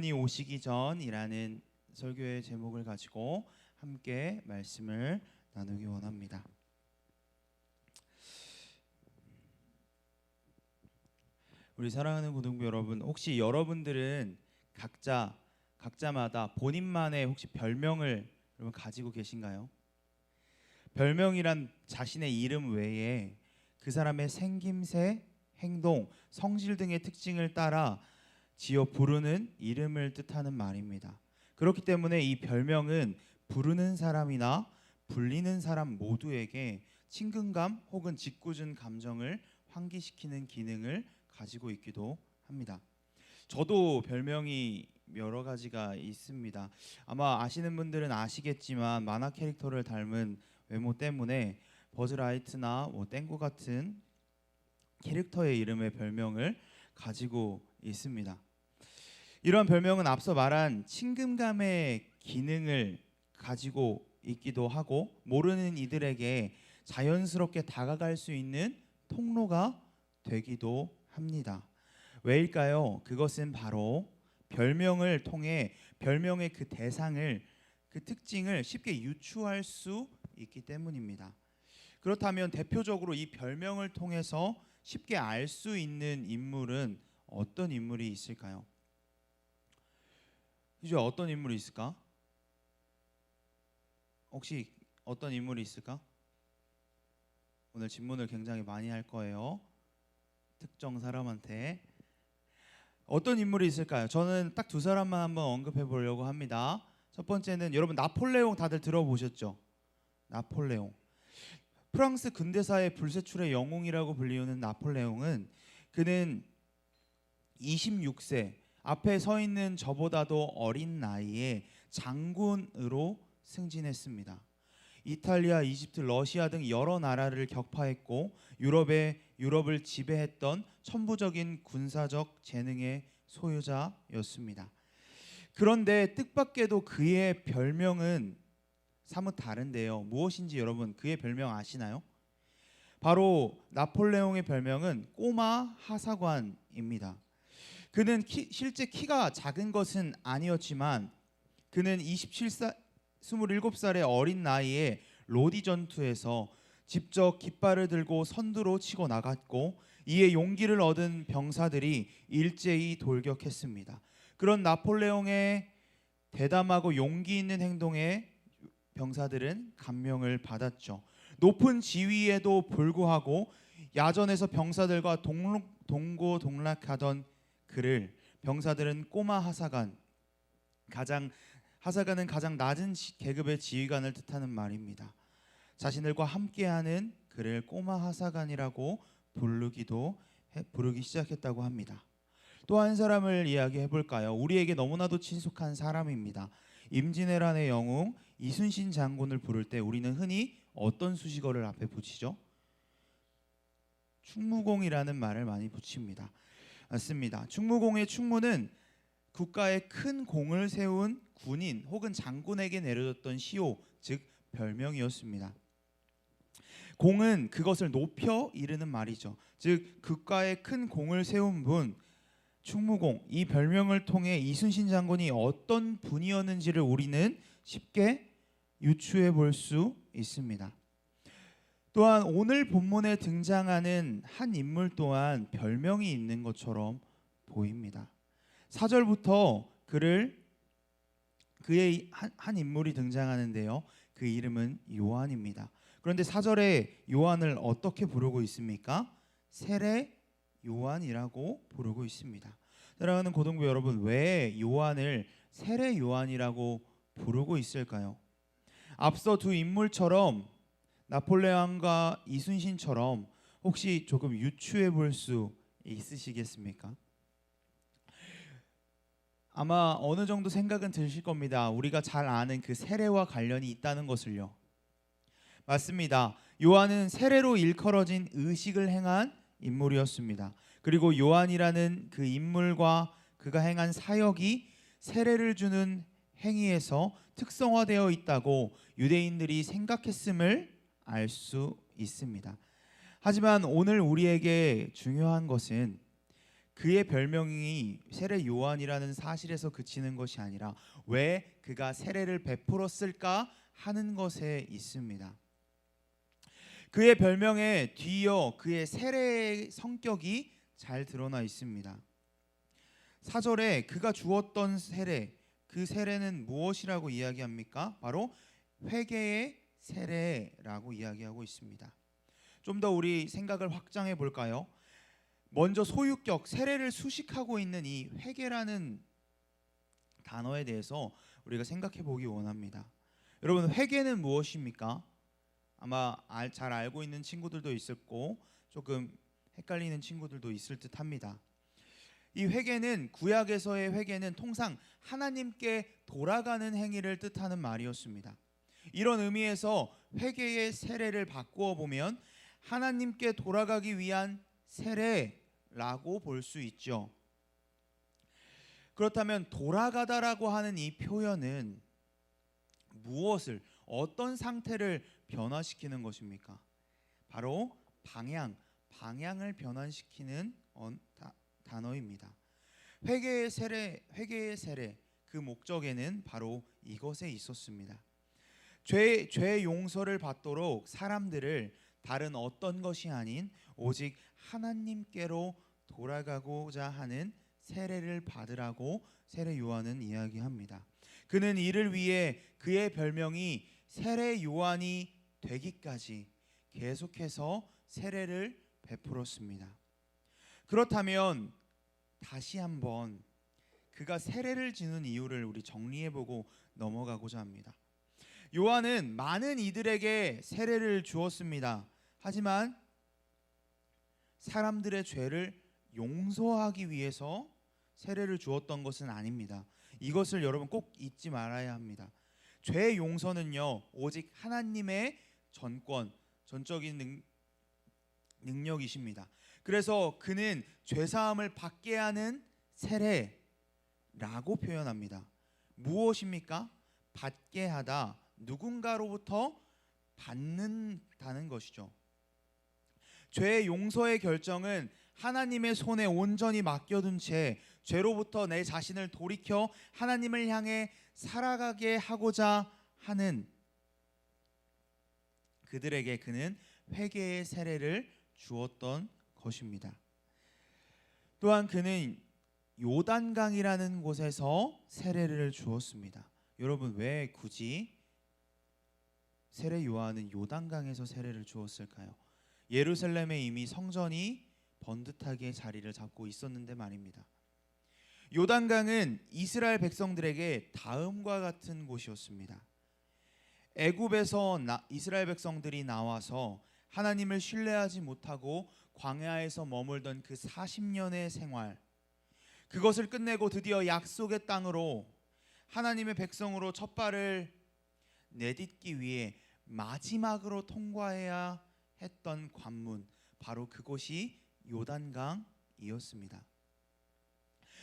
이 오시기 전이라는 설교의 제목을 가지고 함께 말씀을 나누기 원합니다. 우리 사랑하는 고등부 여러분, 혹시 여러분들은 각자마다 본인만의 혹시 별명을 여러분 가지고 계신가요? 별명이란 자신의 이름 외에 그 사람의 생김새, 행동, 성질 등의 특징을 따라 지어 부르는 이름을 뜻하는 말입니다. 그렇기 때문에 이 별명은 부르는 사람이나 불리는 사람 모두에게 친근감 혹은 짓궂은 감정을 환기시키는 기능을 가지고 있기도 합니다. 저도 별명이 여러 가지가 있습니다. 아마 아시는 분들은 아시겠지만 만화 캐릭터를 닮은 외모 때문에 버즈라이트나 땡구 같은 캐릭터의 이름의 별명을 가지고 있습니다. 이런 별명은 앞서 말한 친근감의 기능을 가지고 있기도 하고 모르는 이들에게 자연스럽게 다가갈 수 있는 통로가 되기도 합니다. 왜일까요? 그것은 바로 별명을 통해 별명의 그 대상을, 그 특징을 쉽게 유추할 수 있기 때문입니다. 그렇다면 대표적으로 이 별명을 통해서 쉽게 알 수 있는 인물은 어떤 인물이 있을까요? 이제 어떤 인물이 있을까? 혹시 어떤 인물이 있을까? 오늘 질문을 굉장히 많이 할 거예요. 특정 사람한테. 어떤 인물이 있을까요? 저는 딱 두 사람만 한번 언급해 보려고 합니다. 첫 번째는 여러분 나폴레옹 다들 들어보셨죠? 나폴레옹. 프랑스 근대사의 불세출의 영웅이라고 불리우는 나폴레옹은 그는 26세 앞에 서 있는 저보다도 어린 나이에 장군으로 승진했습니다. 이탈리아, 이집트, 러시아 등 여러 나라를 격파했고 유럽을 지배했던 천부적인 군사적 재능의 소유자였습니다. 그런데 뜻밖에도 그의 별명은 사뭇 다른데요. 무엇인지 여러분 그의 별명 아시나요? 바로 나폴레옹의 별명은 꼬마 하사관입니다. 그는 실제 키가 작은 것은 아니었지만 그는 27살의 어린 나이에 로디 전투에서 직접 깃발을 들고 선두로 치고 나갔고 이에 용기를 얻은 병사들이 일제히 돌격했습니다. 그런 나폴레옹의 대담하고 용기 있는 행동에 병사들은 감명을 받았죠. 높은 지위에도 불구하고 야전에서 병사들과 동고동락하던 그를 병사들은 꼬마 하사관은 가장 낮은 계급의 지휘관을 뜻하는 말입니다. 자신들과 함께하는 그를 꼬마 하사관이라고 부르기 시작했다고 합니다. 또 한 사람을 이야기해 볼까요? 우리에게 너무나도 친숙한 사람입니다. 임진왜란의 영웅 이순신 장군을 부를 때 우리는 흔히 어떤 수식어를 앞에 붙이죠? 충무공이라는 말을 많이 붙입니다. 맞습니다. 충무공의 충무는 국가에 큰 공을 세운 군인 혹은 장군에게 내려졌던 시호, 즉 별명이었습니다. 공은 그것을 높여 이르는 말이죠. 즉 국가에 큰 공을 세운 분, 충무공, 이 별명을 통해 이순신 장군이 어떤 분이었는지를 우리는 쉽게 유추해 볼 수 있습니다. 또한 오늘 본문에 등장하는 한 인물 또한 별명이 있는 것처럼 보입니다. 4절부터 그의 한 인물이 등장하는데요. 그 이름은 요한입니다. 그런데 4절에 요한을 어떻게 부르고 있습니까? 세례 요한이라고 부르고 있습니다. 사랑하는 고등부 여러분, 왜 요한을 세례 요한이라고 부르고 있을까요? 앞서 두 인물처럼 나폴레옹과 이순신처럼 혹시 조금 유추해 볼 수 있으시겠습니까? 아마 어느 정도 생각은 드실 겁니다. 우리가 잘 아는 그 세례와 관련이 있다는 것을요. 맞습니다. 요한은 세례로 일컬어진 의식을 행한 인물이었습니다. 그리고 요한이라는 그 인물과 그가 행한 사역이 세례를 주는 행위에서 특성화되어 있다고 유대인들이 생각했음을 알 수 있습니다. 하지만 오늘 우리에게 중요한 것은 그의 별명이 세례 요한이라는 사실에서 그치는 것이 아니라 왜 그가 세례를 베풀었을까 하는 것에 있습니다. 그의 별명에 뒤이어 그의 세례의 성격이 잘 드러나 있습니다. 4절에 그가 주었던 세례, 그 세례는 무엇이라고 이야기합니까? 바로 회개의 세례라고 이야기하고 있습니다. 좀 더 우리 생각을 확장해 볼까요? 먼저 소유격 세례를 수식하고 있는 이 회개라는 단어에 대해서 우리가 생각해 보기 원합니다. 여러분, 회개는 무엇입니까? 아마 잘 알고 있는 친구들도 있을 거고 조금 헷갈리는 친구들도 있을 듯합니다. 이 회개는, 구약에서의 회개는 통상 하나님께 돌아가는 행위를 뜻하는 말이었습니다. 이런 의미에서 회개의 세례를 바꾸어 보면 하나님께 돌아가기 위한 세례라고 볼 수 있죠. 그렇다면 돌아가다라고 하는 이 표현은 무엇을, 어떤 상태를 변화시키는 것입니까? 바로 방향을 변환시키는 단어입니다. 회개의 세례 그 목적에는 바로 이것에 있었습니다. 죄 용서를 받도록 사람들을 다른 어떤 것이 아닌 오직 하나님께로 돌아가고자 하는 세례를 받으라고 세례 요한은 이야기합니다. 그는 이를 위해 그의 별명이 세례 요한이 되기까지 계속해서 세례를 베풀었습니다. 그렇다면 다시 한번 그가 세례를 지는 이유를 우리 정리해보고 넘어가고자 합니다. 요한은 많은 이들에게 세례를 주었습니다. 하지만 사람들의 죄를 용서하기 위해서 세례를 주었던 것은 아닙니다. 이것을 여러분 꼭 잊지 말아야 합니다. 죄 용서는요, 오직 하나님의 전적인 능력이십니다. 그래서 그는 죄사함을 받게 하는 세례라고 표현합니다. 무엇입니까? 받게 하다, 누군가로부터 받는다는 것이죠. 죄 용서의 결정은 하나님의 손에 온전히 맡겨둔 채 죄로부터 내 자신을 돌이켜 하나님을 향해 살아가게 하고자 하는 그들에게 그는 회개의 세례를 주었던 것입니다. 또한 그는 요단강이라는 곳에서 세례를 주었습니다. 여러분, 왜 굳이 세례 요한은 요단강에서 세례를 주었을까요? 예루살렘에 이미 성전이 번듯하게 자리를 잡고 있었는데 말입니다. 요단강은 이스라엘 백성들에게 다음과 같은 곳이었습니다. 애굽에서 이스라엘 백성들이 나와서 하나님을 신뢰하지 못하고 광야에서 머물던 그 40년의 생활, 그것을 끝내고 드디어 약속의 땅으로 하나님의 백성으로 첫 발을 내딛기 위해 마지막으로 통과해야 했던 관문, 바로 그곳이 요단강이었습니다.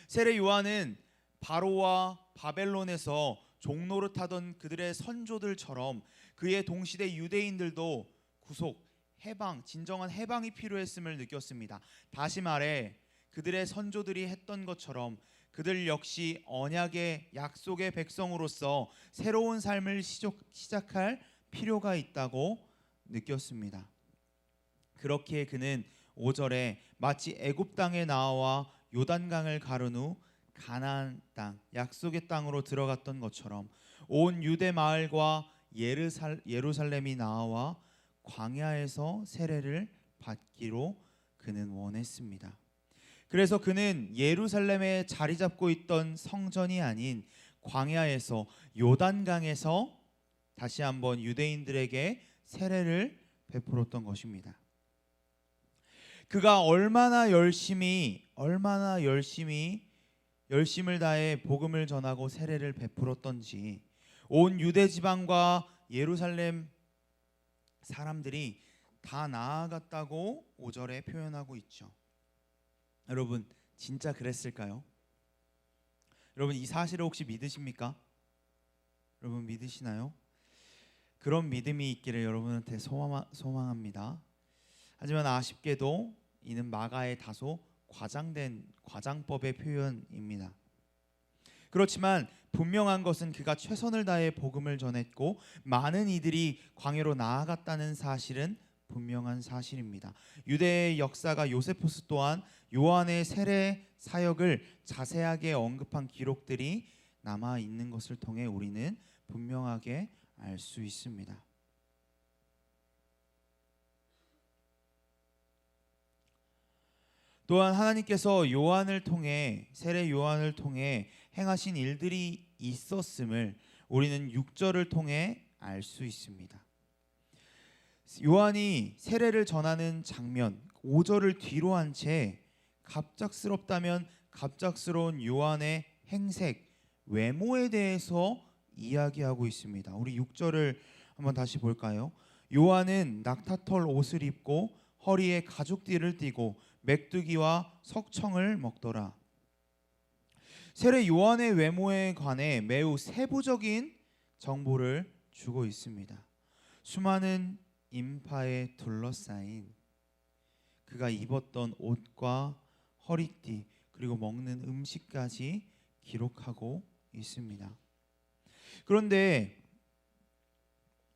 세례 요한은 바로와 바벨론에서 종노릇하던 그들의 선조들처럼 그의 동시대 유대인들도 구속, 해방, 진정한 해방이 필요했음을 느꼈습니다. 다시 말해 그들의 선조들이 했던 것처럼 그들 역시 언약의 약속의 백성으로서 새로운 삶을 시작할 필요가 있다고 느꼈습니다. 그렇기에 그는 5절에 마치 애굽 땅에 나와 요단강을 가른 후 가나안 땅, 약속의 땅으로 들어갔던 것처럼 온 유대 마을과 예루살렘이 나와 광야에서 세례를 받기로 그는 원했습니다. 그래서 그는 예루살렘에 자리 잡고 있던 성전이 아닌 광야에서, 요단강에서 다시 한번 유대인들에게 세례를 베풀었던 것입니다. 그가 얼마나 열심을 다해 복음을 전하고 세례를 베풀었던지 온 유대 지방과 예루살렘 사람들이 다 나아갔다고 5절에 표현하고 있죠. 여러분, 진짜 그랬을까요? 여러분, 이 사실을 혹시 믿으십니까? 여러분, 믿으시나요? 그런 믿음이 있기를 여러분한테 소망합니다. 하지만 아쉽게도 이는 마가에 다소 과장된 과장법의 표현입니다. 그렇지만 분명한 것은 그가 최선을 다해 복음을 전했고 많은 이들이 광야로 나아갔다는 사실은 분명한 사실입니다. 유대의 역사가 요세포스 또한 요한의 세례 사역을 자세하게 언급한 기록들이 남아 있는 것을 통해 우리는 분명하게 알 수 있습니다. 또한 하나님께서 요한을 통해 세례 요한을 통해 행하신 일들이 있었음을 우리는 6절을 통해 알 수 있습니다. 요한이 세례를 전하는 장면 5절을 뒤로 한 채 갑작스럽다면 갑작스러운 요한의 행색, 외모에 대해서 이야기하고 있습니다. 우리 6절을 한번 다시 볼까요? 요한은 낙타털 옷을 입고 허리에 가죽띠를 띠고 맥두기와 석청을 먹더라. 세례 요한의 외모에 관해 매우 세부적인 정보를 주고 있습니다. 수많은 인파에 둘러싸인 그가 입었던 옷과 허리띠 그리고 먹는 음식까지 기록하고 있습니다. 그런데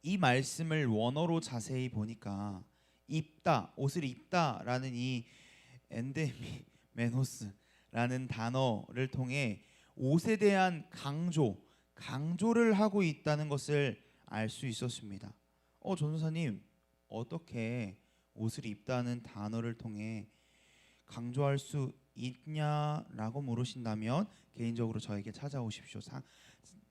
이 말씀을 원어로 자세히 보니까 입다, 옷을 입다라는 이 엔데미메노스라는 단어를 통해 옷에 대한 강조를 하고 있다는 것을 알 수 있었습니다. 전도사님, 어떻게 옷을 입다는 단어를 통해 강조할 수 있냐라고 물으신다면 개인적으로 저에게 찾아오십시오.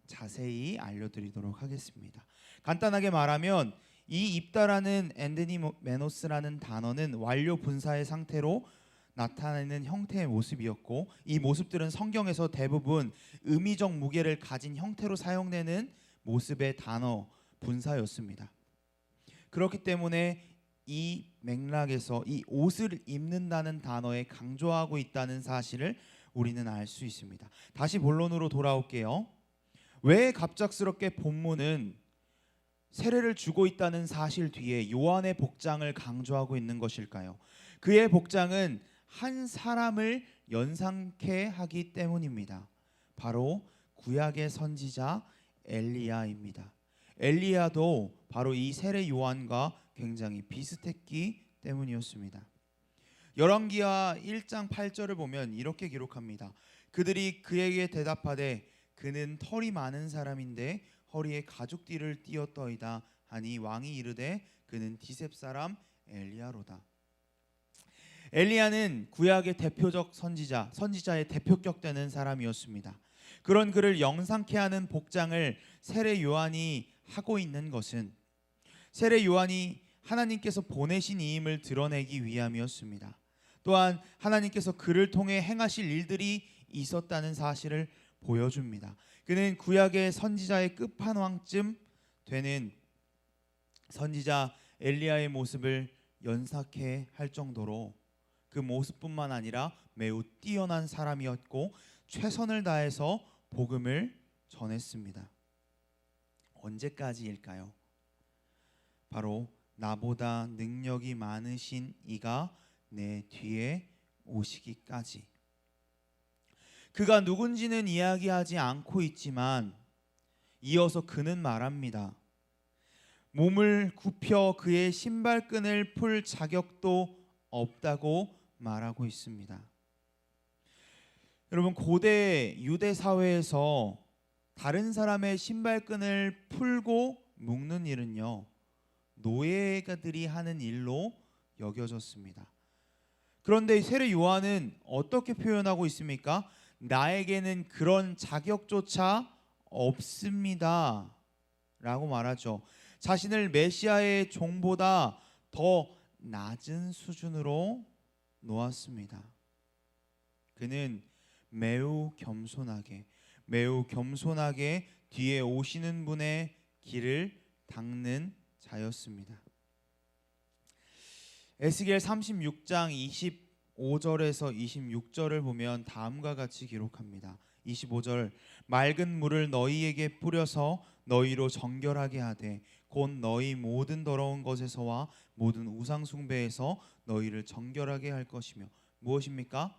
자세히 알려드리도록 하겠습니다. 간단하게 말하면 이 입다라는 엔데니메노스라는 단어는 완료 분사의 상태로 나타내는 형태의 모습이었고 이 모습들은 성경에서 대부분 의미적 무게를 가진 형태로 사용되는 모습의 단어 분사였습니다. 그렇기 때문에 이 맥락에서 이 옷을 입는다는 단어에 강조하고 있다는 사실을 우리는 알 수 있습니다. 다시 본론으로 돌아올게요. 왜 갑작스럽게 본문은 세례를 주고 있다는 사실 뒤에 요한의 복장을 강조하고 있는 것일까요? 그의 복장은 한 사람을 연상케 하기 때문입니다. 바로 구약의 선지자 엘리야입니다. 엘리야도 바로 이 세례 요한과 굉장히 비슷했기 때문이었습니다. 열왕기하 1장 8절을 보면 이렇게 기록합니다. 그들이 그에게 대답하되 그는 털이 많은 사람인데 허리에 가죽띠를 띠었더이다 하니 왕이 이르되 그는 디셉 사람 엘리야로다. 엘리야는 구약의 대표적 선지자의 대표격되는 사람이었습니다. 그런 그를 영상케 하는 복장을 세례 요한이 하고 있는 것은 세례 요한이 하나님께서 보내신 이임을 드러내기 위함이었습니다. 또한 하나님께서 그를 통해 행하실 일들이 있었다는 사실을 보여줍니다. 그는 구약의 선지자의 끝판왕쯤 되는 선지자 엘리야의 모습을 연상케 할 정도로 그 모습뿐만 아니라 매우 뛰어난 사람이었고 최선을 다해서 복음을 전했습니다. 언제까지일까요? 바로 나보다 능력이 많으신 이가 내 뒤에 오시기까지. 그가 누군지는 이야기하지 않고 있지만 이어서 그는 말합니다. 몸을 굽혀 그의 신발끈을 풀 자격도 없다고 말하고 있습니다. 여러분, 고대 유대 사회에서 다른 사람의 신발끈을 풀고 묶는 일은요, 노예가들이 하는 일로 여겨졌습니다. 그런데 세례 요한은 어떻게 표현하고 있습니까? 나에게는 그런 자격조차 없습니다 라고 말하죠. 자신을 메시아의 종보다 더 낮은 수준으로 놓았습니다. 그는 매우 겸손하게 뒤에 오시는 분의 길을 닦는 자였습니다. 에스겔 36장 25절에서 26절을 보면 다음과 같이 기록합니다. 25절 맑은 물을 너희에게 뿌려서 너희로 정결하게 하되 곧 너희 모든 더러운 것에서와 모든 우상 숭배에서 너희를 정결하게 할 것이며 무엇입니까?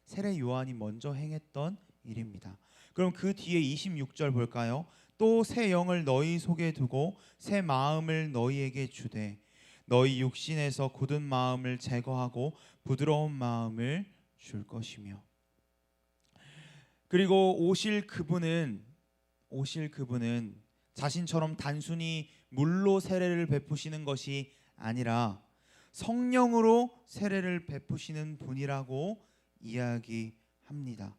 세례 요한이 먼저 행했던 일입니다. 그럼 그 뒤에 26절 볼까요? 또 새 영을 너희 속에 두고 새 마음을 너희에게 주되 너희 육신에서 굳은 마음을 제거하고 부드러운 마음을 줄 것이며. 그리고 오실 그분은 자신처럼 단순히 물로 세례를 베푸시는 것이 아니라 성령으로 세례를 베푸시는 분이라고 이야기합니다.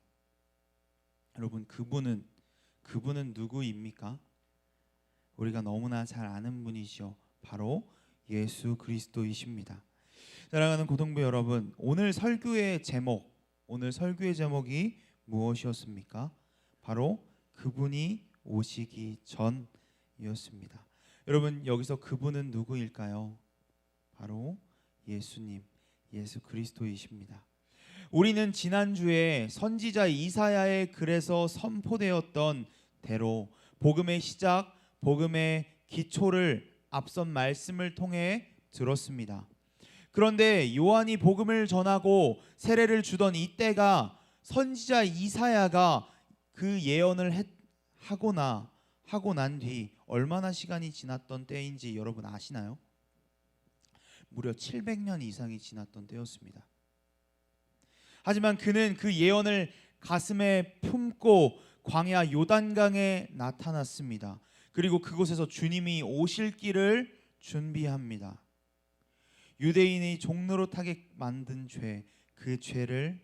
여러분, 그분은 누구입니까? 우리가 너무나 잘 아는 분이시죠. 바로 예수 그리스도이십니다. 사랑하는 고등부 여러분, 오늘 설교의 제목이 무엇이었습니까? 바로 그분이 오시기 전이었습니다. 여러분, 여기서 그분은 누구일까요? 바로 예수님, 예수 그리스도이십니다. 우리는 지난주에 선지자 이사야의 글에서 선포되었던 대로 복음의 시작, 복음의 기초를 앞선 말씀을 통해 들었습니다. 그런데 요한이 복음을 전하고 세례를 주던 이때가 선지자 이사야가 그 예언을 하고 난 뒤 얼마나 시간이 지났던 때인지 여러분 아시나요? 무려 700년 이상이 지났던 때였습니다. 하지만 그는 그 예언을 가슴에 품고 광야 요단강에 나타났습니다. 그리고 그곳에서 주님이 오실 길을 준비합니다. 유대인이 종로로 타게 만든 죄, 그 죄를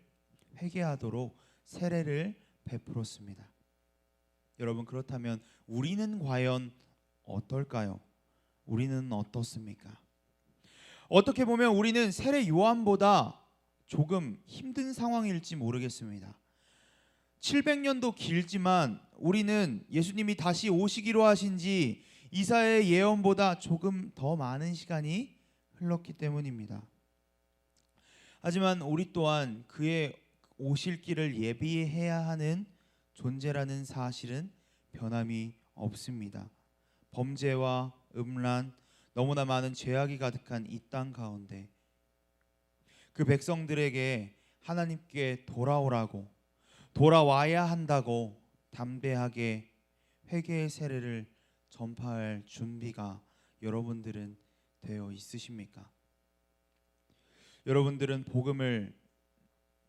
회개하도록 세례를 베풀었습니다. 여러분, 그렇다면 우리는 과연 어떨까요? 우리는 어떻습니까? 어떻게 보면 우리는 세례 요한보다 조금 힘든 상황일지 모르겠습니다. 700년도 길지만 우리는 예수님이 다시 오시기로 하신 지 이사야의 예언보다 조금 더 많은 시간이 흘렀기 때문입니다. 하지만 우리 또한 그의 오실 길을 예비해야 하는 존재라는 사실은 변함이 없습니다. 범죄와 음란, 너무나 많은 죄악이 가득한 이 땅 가운데 그 백성들에게 하나님께 돌아와야 한다고 담대하게 회개의 세례를 전파할 준비가 여러분들은 되어 있으십니까? 여러분들은 복음을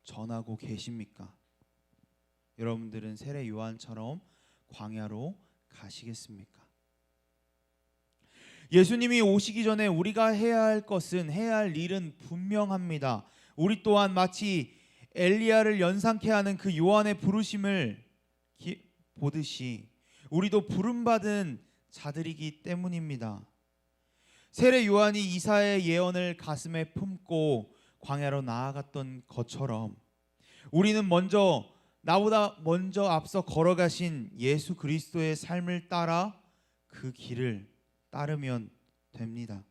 전하고 계십니까? 여러분들은 세례 요한처럼 광야로 가시겠습니까? 예수님이 오시기 전에 우리가 해야 할 일은 분명합니다. 우리 또한 마치 엘리야를 연상케 하는 그 요한의 부르심을 보듯이 우리도 부름받은 자들이기 때문입니다. 세례 요한이 이사야의 예언을 가슴에 품고 광야로 나아갔던 것처럼 우리는 나보다 먼저 앞서 걸어가신 예수 그리스도의 삶을 따라 그 길을 따르면 됩니다.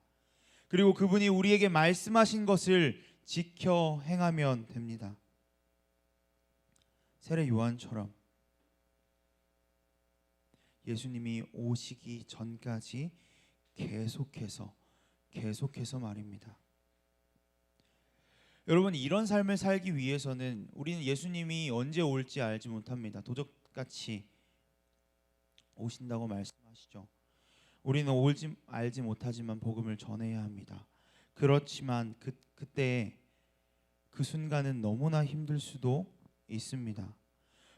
그리고 그분이 우리에게 말씀하신 것을 지켜 행하면 됩니다. 세례 요한처럼 예수님이 오시기 전까지 계속해서 말입니다. 여러분, 이런 삶을 살기 위해서는 우리는 예수님이 언제 올지 알지 못합니다. 도적같이 오신다고 말씀하시죠. 우리는 알지 못하지만 복음을 전해야 합니다. 그렇지만 그때 그 순간은 너무나 힘들 수도 있습니다.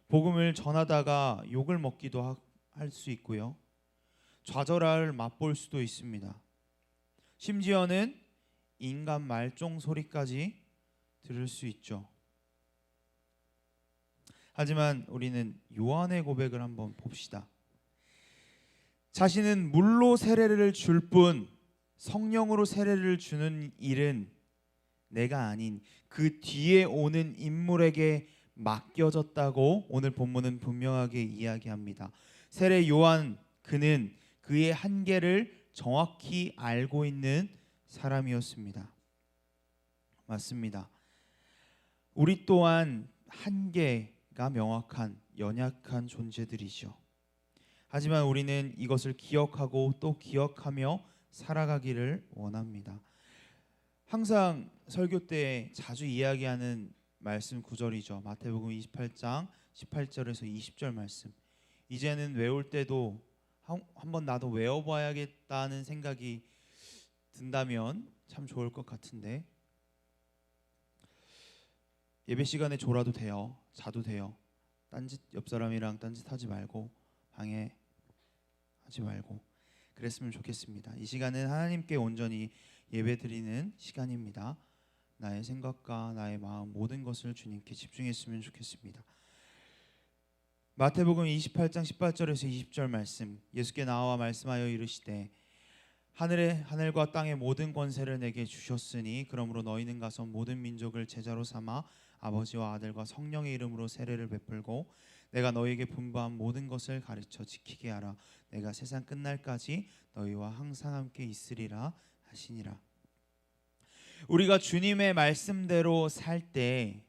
복음을 전하다가 욕을 먹기도 할 수 있고요. 좌절을 맛볼 수도 있습니다. 심지어는 인간 말종 소리까지 들을 수 있죠. 하지만 우리는 요한의 고백을 한번 봅시다. 자신은 물로 세례를 줄 뿐 성령으로 세례를 주는 일은 내가 아닌 그 뒤에 오는 인물에게 맡겨졌다고 오늘 본문은 분명하게 이야기합니다. 세례 요한, 그는 그의 한계를 정확히 알고 있는 사람이었습니다. 맞습니다. 우리 또한 한계가 명확한 연약한 존재들이죠. 하지만 우리는 이것을 기억하고 또 기억하며 살아가기를 원합니다. 항상 설교 때 자주 이야기하는 말씀 구절이죠. 마태복음 28장 18절에서 20절 말씀. 이제는 외울 때도 한번 나도 외워봐야겠다는 생각이 든다면 참 좋을 것 같은데, 예배 시간에 졸아도 돼요. 자도 돼요. 딴짓 옆 사람이랑 딴짓하지 말고 방해하지 말고 그랬으면 좋겠습니다. 이 시간은 하나님께 온전히 예배드리는 시간입니다. 나의 생각과 나의 마음 모든 것을 주님께 집중했으면 좋겠습니다. 마태복음 28장 18절에서 20절 말씀. 예수께 나와 말씀하여 이르시되 하늘과 땅의 모든 권세를 내게 주셨으니 그러므로 너희는 가서 모든 민족을 제자로 삼아 아버지와 아들과 성령의 이름으로 세례를 베풀고 내가 너희에게 분부한 모든 것을 가르쳐 지키게 하라. 내가 세상 끝날까지 너희와 항상 함께 있으리라 하시니라. 우리가 주님의 말씀대로 살 때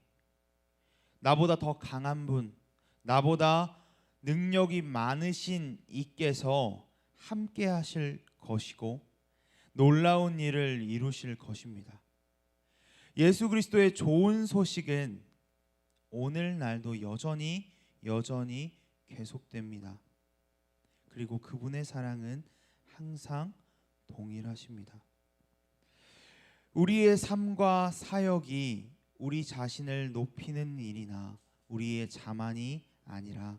나보다 더 강한 분, 나보다 능력이 많으신 이께서 함께 하실 것이고 놀라운 일을 이루실 것입니다. 예수 그리스도의 좋은 소식은 오늘날도 여전히 계속됩니다. 그리고 그분의 사랑은 항상 동일하십니다. 우리의 삶과 사역이 우리 자신을 높이는 일이나 우리의 자만이 아니라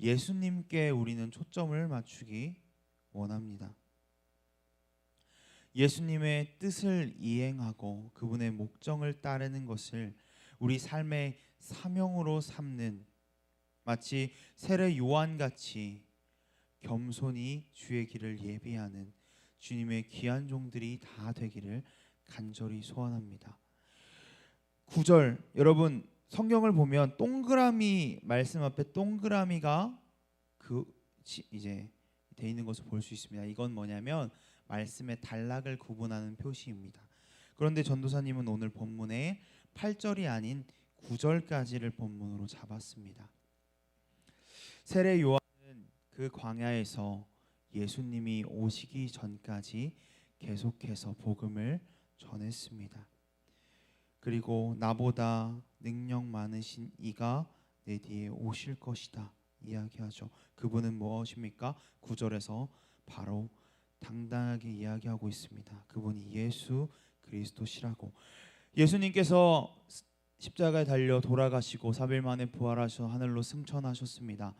예수님께 우리는 초점을 맞추기 원합니다. 예수님의 뜻을 이행하고 그분의 목적을 따르는 것을 우리 삶의 사명으로 삼는, 마치 세례 요한같이 겸손히 주의 길을 예비하는 주님의 귀한 종들이 다 되기를 간절히 소원합니다. 9절, 여러분 성경을 보면 동그라미 말씀 앞에 동그라미가 이제 돼 있는 것을 볼 수 있습니다. 이건 뭐냐면 말씀의 단락을 구분하는 표시입니다. 그런데 전도사님은 오늘 본문에 8절이 아닌 9절까지를 본문으로 잡았습니다. 세례 요한은 그 광야에서 예수님이 오시기 전까지 계속해서 복음을 전했습니다. 그리고 나보다 능력 많으신 이가 내 뒤에 오실 것이다 이야기하죠. 그분은 무엇입니까? 9절에서 바로 당당하게 이야기하고 있습니다. 그분이 예수 그리스도시라고. 예수님께서 십자가에 달려 돌아가시고 3일 만에 부활하셔 하늘로 승천하셨습니다.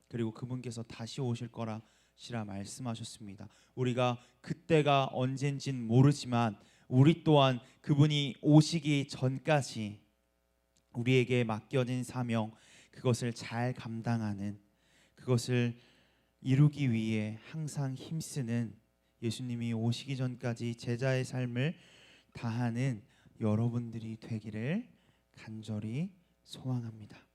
그리고 그분께서 다시 오실 거라시라 말씀하셨습니다. 우리가 그때가 언젠진 모르지만 우리 또한 그분이 오시기 전까지 우리에게 맡겨진 사명, 그것을 잘 감당하는, 그것을 이루기 위해 항상 힘쓰는, 예수님이 오시기 전까지 제자의 삶을 다하는 여러분들이 되기를 간절히 소망합니다.